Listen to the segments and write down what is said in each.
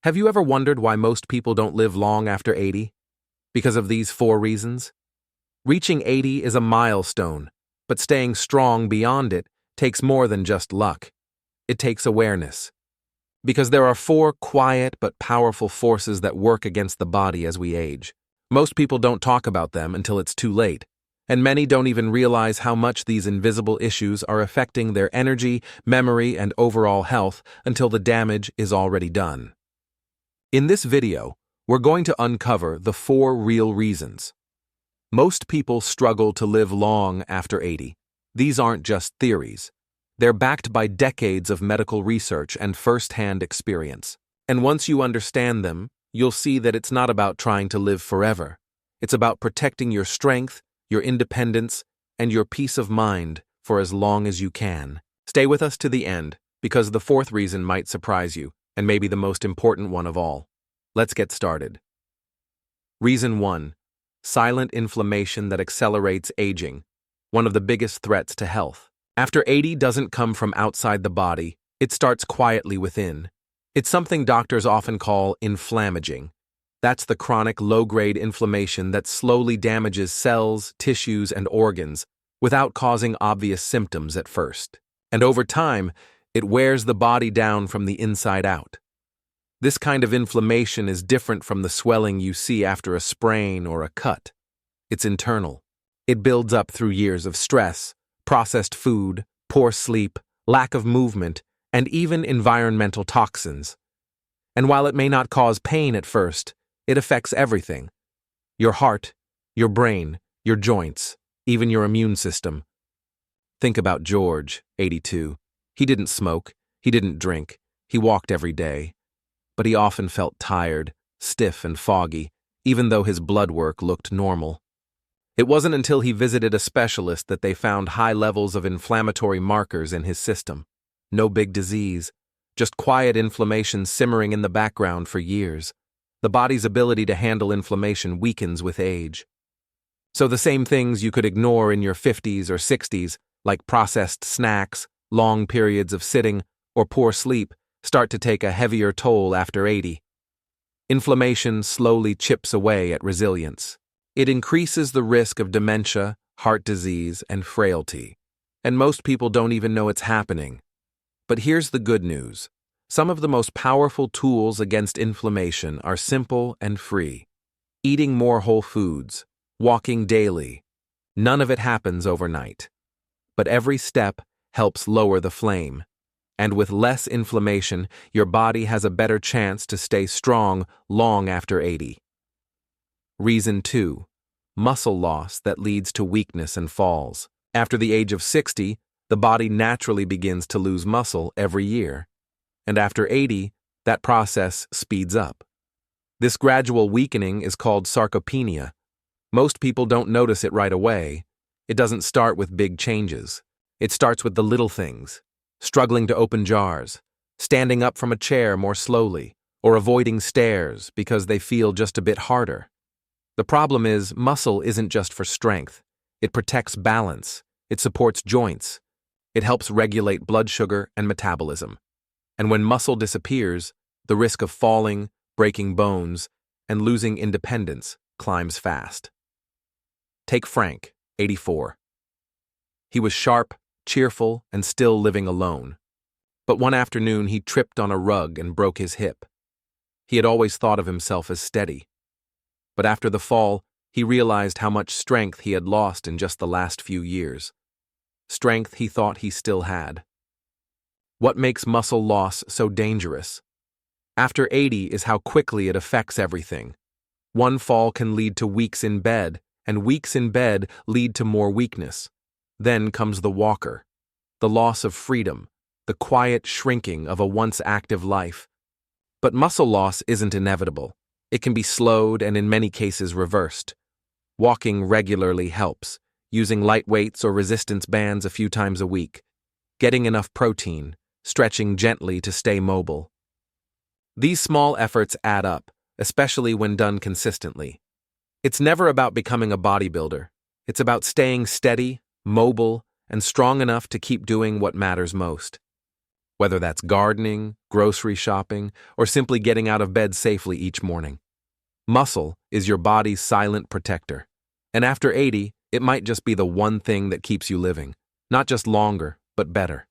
Have you ever wondered why most people don't live long after 80? Because of these 4 reasons. Reaching 80 is a milestone, but staying strong beyond it takes more than just luck. It takes awareness. Because there are 4 quiet but powerful forces that work against the body as we age. Most people don't talk about them until it's too late, and many don't even realize how much these invisible issues are affecting their energy, memory, and overall health until the damage is already done. In this video, we're going to uncover the 4 real reasons. Most people struggle to live long after 80. These aren't just theories. They're backed by decades of medical research and first-hand experience. And once you understand them, you'll see that it's not about trying to live forever. It's about protecting your strength, your independence, and your peace of mind for as long as you can. Stay with us to the end, because the 4th reason might surprise you, and maybe the most important one of all. Let's get started. Reason 1. Silent inflammation that accelerates aging, one of the biggest threats to health. After 80 doesn't come from outside the body, it starts quietly within. It's something doctors often call inflammaging. That's the chronic low-grade inflammation that slowly damages cells, tissues, and organs without causing obvious symptoms at first. And over time, it wears the body down from the inside out. This kind of inflammation is different from the swelling you see after a sprain or a cut. It's internal. It builds up through years of stress, processed food, poor sleep, lack of movement, and even environmental toxins. And while it may not cause pain at first, it affects everything. Your heart, your brain, your joints, even your immune system. Think about George, 82. He didn't smoke, he didn't drink, he walked every day. But he often felt tired, stiff and foggy, even though his blood work looked normal. It wasn't until he visited a specialist that they found high levels of inflammatory markers in his system. No big disease, just quiet inflammation simmering in the background for years. The body's ability to handle inflammation weakens with age. So the same things you could ignore in your 50s or 60s, like processed snacks, long periods of sitting, or poor sleep, start to take a heavier toll after 80. Inflammation slowly chips away at resilience. It increases the risk of dementia, heart disease, and frailty. And most people don't even know it's happening. But here's the good news. Some of the most powerful tools against inflammation are simple and free. Eating more whole foods, walking daily. None of it happens overnight. But every step helps lower the flame. And with less inflammation, your body has a better chance to stay strong long after 80. Reason 2. Muscle loss that leads to weakness and falls. After the age of 60, the body naturally begins to lose muscle every year. And after 80, that process speeds up. This gradual weakening is called sarcopenia. Most people don't notice it right away. It doesn't start with big changes. It starts with the little things. Struggling to open jars, standing up from a chair more slowly, or avoiding stairs because they feel just a bit harder. The problem is, muscle isn't just for strength. It protects balance. It supports joints. It helps regulate blood sugar and metabolism. And when muscle disappears, the risk of falling, breaking bones, and losing independence climbs fast. Take Frank, 84. He was sharp, cheerful, and still living alone. But one afternoon he tripped on a rug and broke his hip. He had always thought of himself as steady. But after the fall, he realized how much strength he had lost in just the last few years. Strength he thought he still had. What makes muscle loss so dangerous? After 80 is how quickly it affects everything. One fall can lead to weeks in bed, and weeks in bed lead to more weakness. Then comes the walker, the loss of freedom, the quiet shrinking of a once active life. But muscle loss isn't inevitable. It can be slowed and in many cases reversed. Walking regularly helps, using light weights or resistance bands a few times a week, getting enough protein, stretching gently to stay mobile. These small efforts add up, especially when done consistently. It's never about becoming a bodybuilder. It's about staying steady, mobile, and strong enough to keep doing what matters most. whether that's gardening, grocery shopping, or simply getting out of bed safely each morning. Muscle is your body's silent protector. And after 80, it might just be the one thing that keeps you living, not just longer, but better.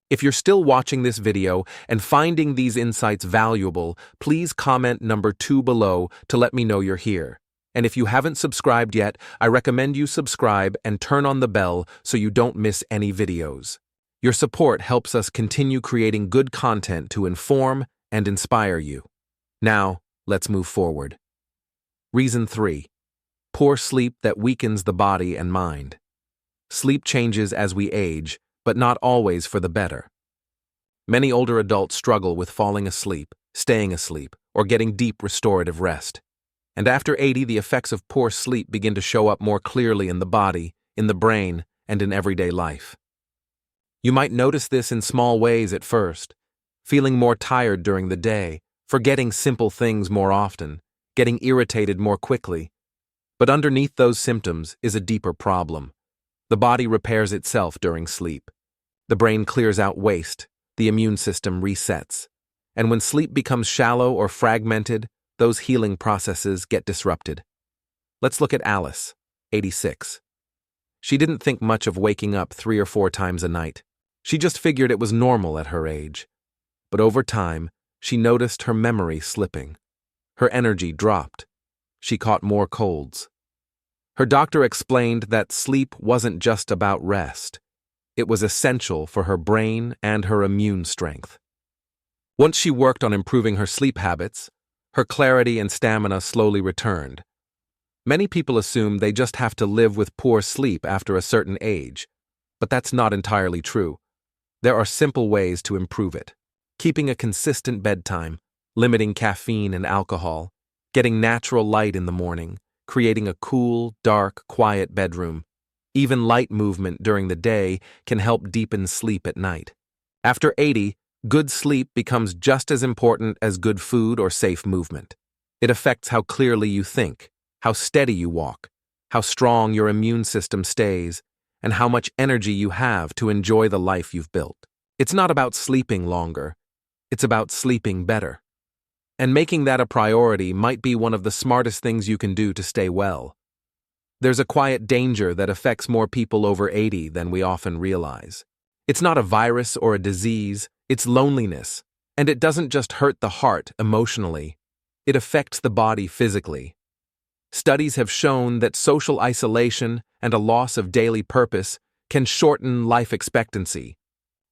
If you're still watching this video and finding these insights valuable, please comment number 2 below to let me know you're here. And if you haven't subscribed yet, I recommend you subscribe and turn on the bell so you don't miss any videos. Your support helps us continue creating good content to inform and inspire you. Now, let's move forward. Reason 3. Poor sleep that weakens the body and mind. Sleep changes as we age, but not always for the better. Many older adults struggle with falling asleep, staying asleep, or getting deep restorative rest. And after 80, the effects of poor sleep begin to show up more clearly in the body, in the brain, and in everyday life. You might notice this in small ways at first, feeling more tired during the day, forgetting simple things more often, getting irritated more quickly. But underneath those symptoms is a deeper problem. The body repairs itself during sleep. The brain clears out waste, the immune system resets. And when sleep becomes shallow or fragmented, those healing processes get disrupted. Let's look at Alice, 86. She didn't think much of waking up 3 or 4 times a night. She just figured it was normal at her age. But over time, she noticed her memory slipping. Her energy dropped. She caught more colds. Her doctor explained that sleep wasn't just about rest. It was essential for her brain and her immune strength. Once she worked on improving her sleep habits, her clarity and stamina slowly returned. Many people assume they just have to live with poor sleep after a certain age, but that's not entirely true. There are simple ways to improve it. Keeping a consistent bedtime, limiting caffeine and alcohol, getting natural light in the morning, creating a cool, dark, quiet bedroom. Even light movement during the day can help deepen sleep at night. After 80, good sleep becomes just as important as good food or safe movement. It affects how clearly you think, how steady you walk, how strong your immune system stays, and how much energy you have to enjoy the life you've built. It's not about sleeping longer. It's about sleeping better. And making that a priority might be one of the smartest things you can do to stay well. There's a quiet danger that affects more people over 80 than we often realize. It's not a virus or a disease, it's loneliness. And it doesn't just hurt the heart emotionally, it affects the body physically. Studies have shown that social isolation and a loss of daily purpose can shorten life expectancy,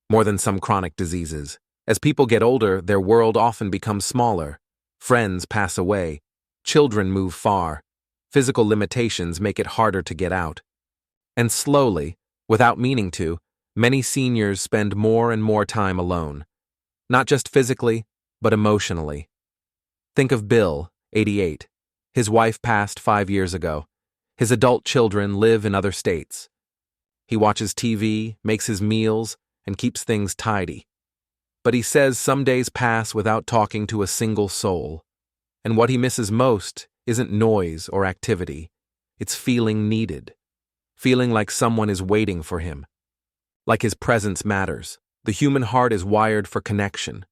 more than some chronic diseases. As people get older, their world often becomes smaller. Friends pass away. Children move far. Physical limitations make it harder to get out. And slowly, without meaning to, many seniors spend more and more time alone. Not just physically, but emotionally. Think of Bill, 88. His wife passed 5 years ago. His adult children live in other states. He watches TV, makes his meals, and keeps things tidy. But he says some days pass without talking to a single soul. And what he misses most isn't noise or activity. It's feeling needed. Feeling like someone is waiting for him. Like his presence matters. The human heart is wired for connection.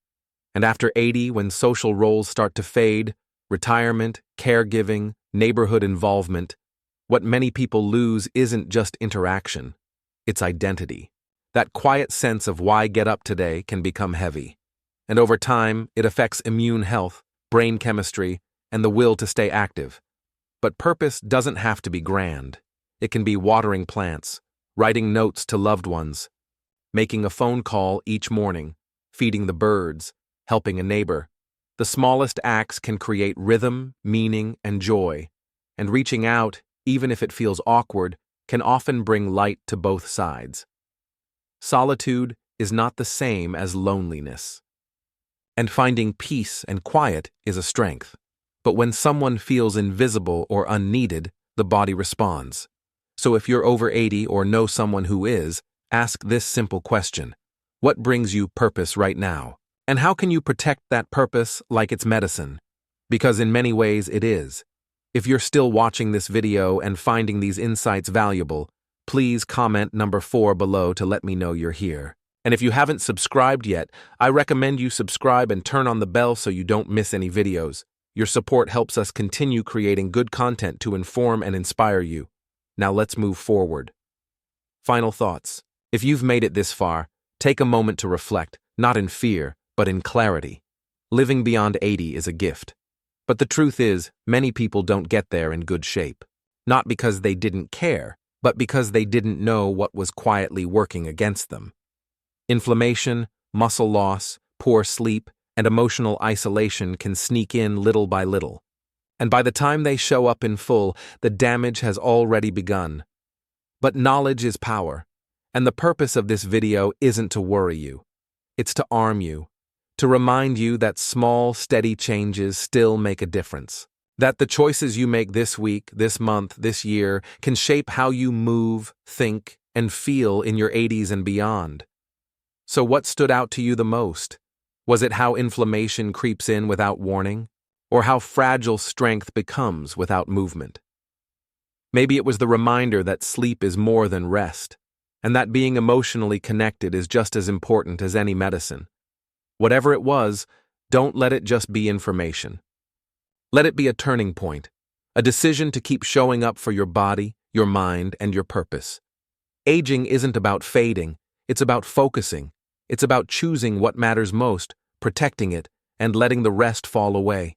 And after 80, when social roles start to fade, retirement, caregiving, neighborhood involvement, what many people lose isn't just interaction. It's identity. That quiet sense of why get up today can become heavy. And over time, it affects immune health, brain chemistry, and the will to stay active. But purpose doesn't have to be grand. It can be watering plants, writing notes to loved ones, making a phone call each morning, feeding the birds, helping a neighbor. The smallest acts can create rhythm, meaning, and joy. And reaching out, even if it feels awkward, can often bring light to both sides. Solitude is not the same as loneliness. And finding peace and quiet is a strength. But when someone feels invisible or unneeded, the body responds. So if you're over 80 or know someone who is, ask this simple question. What brings you purpose right now? And how can you protect that purpose like it's medicine? Because in many ways it is. If you're still watching this video and finding these insights valuable, please comment number 4 below to let me know you're here. And if you haven't subscribed yet, I recommend you subscribe and turn on the bell so you don't miss any videos. Your support helps us continue creating good content to inform and inspire you. Now let's move forward. Final thoughts. If you've made it this far, take a moment to reflect, not in fear, but in clarity. Living beyond 80 is a gift. But the truth is, many people don't get there in good shape. Not because they didn't care, but because they didn't know what was quietly working against them. Inflammation, muscle loss, poor sleep, and emotional isolation can sneak in little by little. And by the time they show up in full, the damage has already begun. But knowledge is power, and the purpose of this video isn't to worry you. It's to arm you, to remind you that small, steady changes still make a difference. That the choices you make this week, this month, this year can shape how you move, think, and feel in your 80s and beyond. So what stood out to you the most? Was it how inflammation creeps in without warning? Or how fragile strength becomes without movement? Maybe it was the reminder that sleep is more than rest, and that being emotionally connected is just as important as any medicine. Whatever it was, don't let it just be information. Let it be a turning point, a decision to keep showing up for your body, your mind, and your purpose. Aging isn't about fading, it's about focusing. It's about choosing what matters most, protecting it, and letting the rest fall away.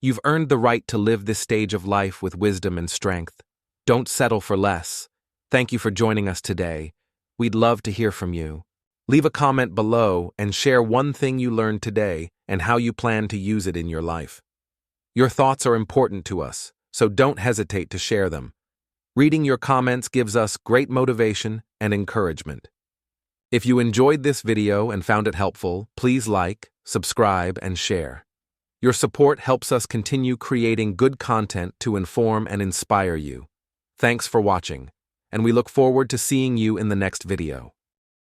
You've earned the right to live this stage of life with wisdom and strength. Don't settle for less. Thank you for joining us today. We'd love to hear from you. Leave a comment below and share one thing you learned today and how you plan to use it in your life. Your thoughts are important to us, so don't hesitate to share them. Reading your comments gives us great motivation and encouragement. If you enjoyed this video and found it helpful, please like, subscribe, and share. Your support helps us continue creating good content to inform and inspire you. Thanks for watching, and we look forward to seeing you in the next video.